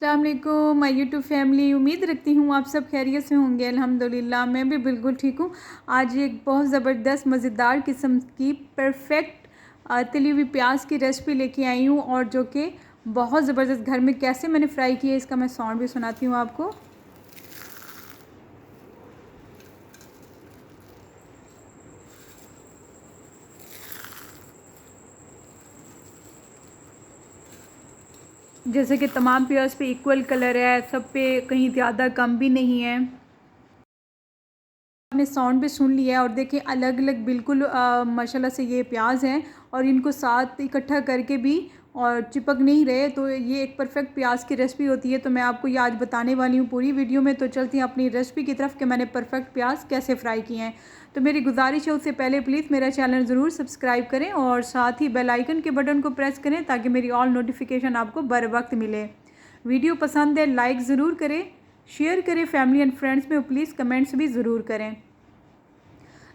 अस्सलाम वालेकुम my YouTube family. उम्मीद रखती हूँ आप सब खैरियत से होंगे। अल्हम्दुलिल्लाह मैं भी बिल्कुल ठीक हूँ। आज एक बहुत ज़बरदस्त मज़ेदार किस्म की परफेक्ट तली हुई प्याज की रेसिपी लेके आई हूँ, और जो कि बहुत ज़बरदस्त घर में कैसे मैंने फ्राई किया इसका मैं साउंड भी सुनाती हूँ आपको। जैसे कि तमाम प्याज पे इक्वल कलर है, सब पे कहीं ज़्यादा कम भी नहीं है। आपने साउंड भी सुन लिया है और देखिए अलग अलग बिल्कुल माशाल्लाह से ये प्याज हैं, और इनको साथ इकट्ठा करके भी और चिपक नहीं रहे। तो ये एक परफेक्ट प्याज की रेसिपी होती है। तो मैं आपको ये आज बताने वाली हूँ पूरी वीडियो में। तो चलती हैं अपनी रेसिपी की तरफ कि मैंने परफेक्ट प्याज कैसे फ्राई किए हैं। तो मेरी गुजारिश है उससे पहले प्लीज़ मेरा चैनल ज़रूर सब्सक्राइब करें और साथ ही बेल आइकन के बटन को प्रेस करें ताकि मेरी ऑल नोटिफिकेशन आपको बर वक्त मिले। वीडियो पसंद है लाइक ज़रूर करें, शेयर करें फैमिली एंड फ्रेंड्स में, प्लीज़ कमेंट्स भी ज़रूर करें।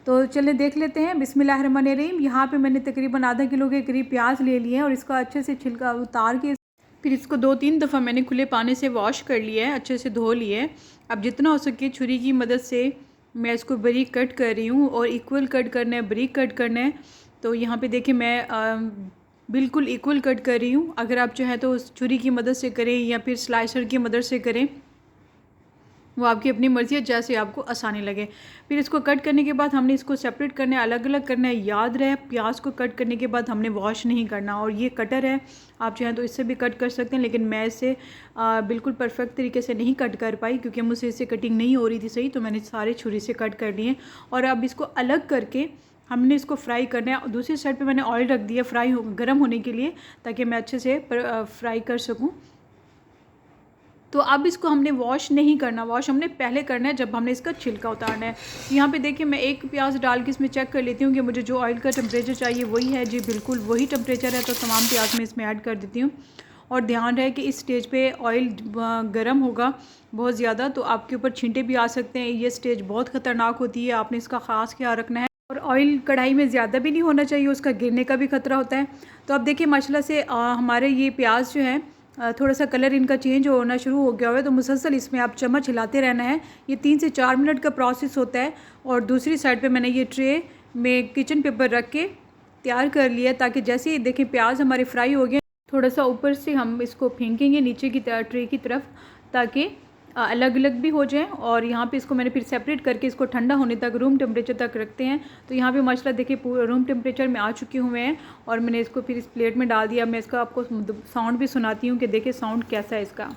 तो चलिए देख लेते हैं। बिस्मिल्लाहिर्रहमानिर्रहीम। यहाँ पे मैंने तकरीबन आधा किलो के करीब प्याज ले लिए हैं और इसका अच्छे से छिलका उतार के फिर इसको 2-3 दफ़ा मैंने खुले पानी से वॉश कर लिया है, अच्छे से धो लिया है। अब जितना हो सके छुरी की मदद से मैं इसको बारीक कट कर रही हूँ, और इक्वल कट करना है, बारीक कट करना है। तो यहाँ पे देखिए मैं बिल्कुल इक्वल कट कर रही हूँ। अगर आप चाहें तो उस छुरी की मदद से करें या फिर स्लाइसर की मदद से करें, वो आपकी अपनी मर्ज़ी है, जैसे आपको आसानी लगे। फिर इसको कट करने के बाद हमने इसको सेपरेट करना है, अलग अलग करना है। याद रहे प्याज को कट करने के बाद हमने वॉश नहीं करना। और ये कटर है, आप चाहें तो इससे भी कट कर सकते हैं, लेकिन मैं इसे बिल्कुल परफेक्ट तरीके से नहीं कट कर पाई क्योंकि मुझसे इससे कटिंग नहीं हो रही थी सही। तो मैंने सारे छुरी से कट कर लिए। और अब इसको अलग करके हमने इसको फ्राई करना है। दूसरी साइड पे मैंने ऑयल रख दिया गर्म होने के लिए, ताकि मैं अच्छे से फ्राई कर सकूँ। तो अब इसको हमने वॉश नहीं करना, वॉश हमने पहले करना है जब हमने इसका छिलका उतारना है। यहाँ पे देखिए मैं एक प्याज डाल के इसमें चेक कर लेती हूँ कि मुझे जो ऑयल का टेम्परेचर चाहिए वही है। जी बिल्कुल वही टेम्परेचर है। तो तमाम प्याज मैं इसमें ऐड कर देती हूँ। और ध्यान रहे कि इस स्टेज पे ऑयल गर्म होगा बहुत ज़्यादा, तो आपके ऊपर छींटे भी आ सकते हैं। ये स्टेज बहुत ख़तरनाक होती है, आपने इसका ख़ास ख्याल रखना है। और ऑयल कढ़ाई में ज़्यादा भी नहीं होना चाहिए, उसका गिरने का भी ख़तरा होता है। तो अब देखिए माशाल्लाह से हमारे ये प्याज जो हैं थोड़ा सा कलर इनका चेंज होना शुरू हो गया हुआ है। तो मुसलसल इसमें आप चम्मच हिलाते रहना है। ये 3 से 4 मिनट का प्रोसेस होता है। और दूसरी साइड पे मैंने ये ट्रे में किचन पेपर रख के तैयार कर लिया, ताकि जैसे ही देखें प्याज हमारे फ्राई हो गए, थोड़ा सा ऊपर से हम इसको फेंकेंगे नीचे की ट्रे की तरफ, ताकि अलग अलग भी हो जाएं। और यहाँ पे इसको मैंने फिर सेपरेट करके इसको ठंडा होने तक रूम टेम्परेचर तक रखते हैं। तो यहाँ पे माशाल्लाह देखिए पूरा रूम टेम्परेचर में आ चुके हुए हैं। और मैंने इसको फिर इस प्लेट में डाल दिया। मैं इसका आपको साउंड भी सुनाती हूँ कि देखिए साउंड कैसा है इसका।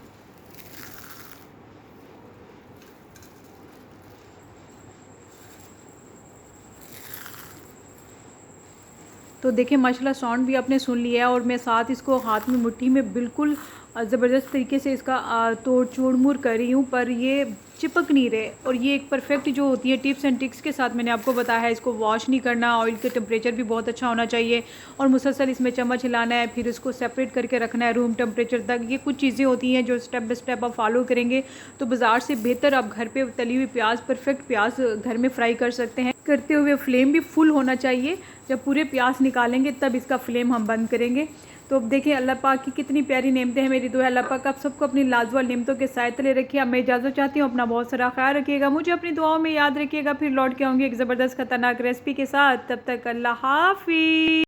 तो देखिए माशाल्लाह साउंड भी आपने सुन लिया है। और मैं साथ इसको हाथ में मुट्ठी में बिल्कुल ज़बरदस्त तरीके से इसका तोड़ चूड़ मूड़ कर रही हूँ, पर ये चिपक नहीं रहे। और ये एक परफेक्ट जो होती है टिप्स एंड ट्रिक्स के साथ मैंने आपको बताया है। इसको वॉश नहीं करना, ऑयल का टेम्परेचर भी बहुत अच्छा होना चाहिए, और मुसलसल इसमें चम्मच हिलाना है, फिर इसको सेपरेट करके रखना है रूम टेम्परेचर तक। ये कुछ चीज़ें होती हैं जो स्टेप बाय स्टेप आप फॉलो करेंगे तो बाज़ार से बेहतर आप घर पर तली हुई प्याज, परफेक्ट प्याज घर में फ्राई कर सकते हैं। करते हुए फ्लेम भी फुल होना चाहिए। जब पूरे प्याज निकालेंगे तब इसका फ्लेम हम बंद करेंगे। तो अब देखिए अल्लाह पाक की कितनी प्यारी नेमतें हैं। मेरी दुआ है अल्लाह पाक आप सबको अपनी लाजवाब नेमतों के साए तले रखिए। अब मैं इजाज़त चाहती हूँ, अपना बहुत सारा ख्याल रखिएगा, मुझे अपनी दुआओं में याद रखिएगा। फिर लौट के आऊँगी एक ज़बरदस्त खतरनाक रेसिपी के साथ। तब तक अल्लाह हाफ़िज़।